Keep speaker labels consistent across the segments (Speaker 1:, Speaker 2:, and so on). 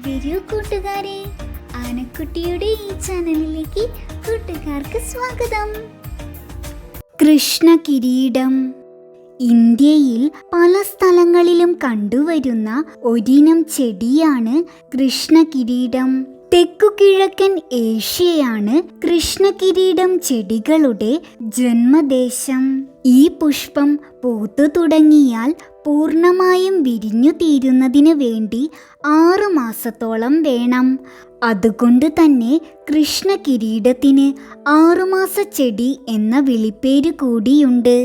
Speaker 1: വരൂ കൂട്ടുകാരെ, ആനക്കുട്ടിയുടെ ഈ ചാനലിലേക്ക് കൂട്ടുകാർക്ക് സ്വാഗതം. കൃഷ്ണ കിരീടം ഇന്ത്യയിൽ പല സ്ഥലങ്ങളിലും കണ്ടുവരുന്ന ഒരിനം ചെടിയാണ് കൃഷ്ണകിരീടം. തെക്കുകിഴക്കൻ ഏഷ്യയാണ് കൃഷ്ണകിരീടം ചെടികളുടെ ജന്മദേശം. ഈ പുഷ്പം പൂത്തു തുടങ്ങിയാൽ പൂർണ്ണമായും വിരിഞ്ഞു തീരുന്നതിന് വേണ്ടി 6 മാസത്തോളം വേണം. അതുകൊണ്ട് തന്നെ കൃഷ്ണകിരീടത്തിന് 6 മാസ ചെടി എന്ന വിളിപ്പേര് കൂടിയുണ്ട്.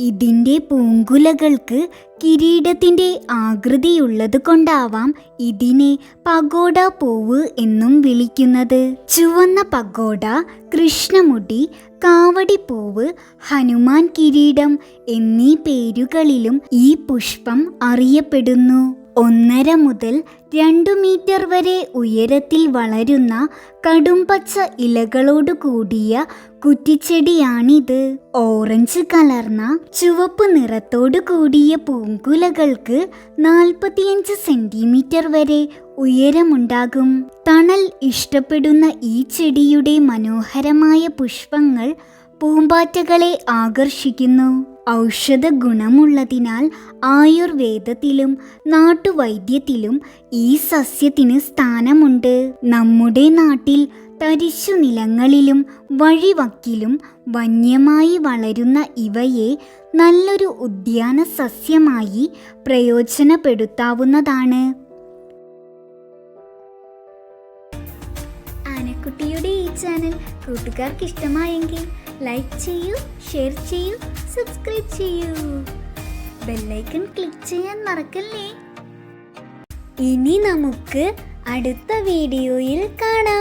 Speaker 1: ഇതിൻ്റെ പൂങ്കുലകൾക്ക് കിരീടത്തിൻ്റെ ആകൃതിയുള്ളത് കൊണ്ടാവാം ഇതിനെ പഗോഡ പൂവ് എന്നും വിളിക്കുന്നത്. ചുവന്ന പഗോഡ, കൃഷ്ണമുടി, കാവടിപ്പൂവ്, ഹനുമാൻ കിരീടം എന്നീ പേരുകളിലും ഈ പുഷ്പം അറിയപ്പെടുന്നു. 1.5 മുതൽ 2 മീറ്റർ വരെ ഉയരത്തിൽ വളരുന്ന കടുംപച്ച ഇലകളോട് കൂടിയ കുറ്റിച്ചെടിയാണിത്. ഓറഞ്ച് കലർന്ന ചുവപ്പ് നിറത്തോടു കൂടിയ പൂങ്കുലകൾക്ക് 45 സെന്റിമീറ്റർ വരെ ഉയരമുണ്ടാകും. തണൽ ഇഷ്ടപ്പെടുന്ന ഈ ചെടിയുടെ മനോഹരമായ പുഷ്പങ്ങൾ പൂമ്പാറ്റകളെ ആകർഷിക്കുന്നു. ഔഷധ ഗുണമുള്ളതിനാൽ ആയുർവേദത്തിലും നാട്ടുവൈദ്യത്തിലും ഈ സസ്യത്തിന് സ്ഥാനമുണ്ട്. നമ്മുടെ നാട്ടിൽ തരിശു നിലങ്ങളിലും വഴിവക്കിലും വന്യമായി വളരുന്ന ഇവയെ നല്ലൊരു ഉദ്യാന സസ്യമായി പ്രയോജനപ്പെടുത്താവുന്നതാണ്. ആനക്കുട്ടിയുടെ ഈ ചാനൽ കൂട്ടുകാർക്ക് ഇഷ്ടമായെങ്കിൽ ലൈക്ക് ചെയ്യൂ, ഷെയർ ചെയ്യൂ, സബ്സ്ക്രൈബ് ചെയ്യൂ. ബെല്ലൈക്കൺ ക്ലിക്ക് ചെയ്യാൻ മറക്കല്ലേ. ഇനി നമുക്ക് അടുത്ത വീഡിയോയിൽ കാണാം.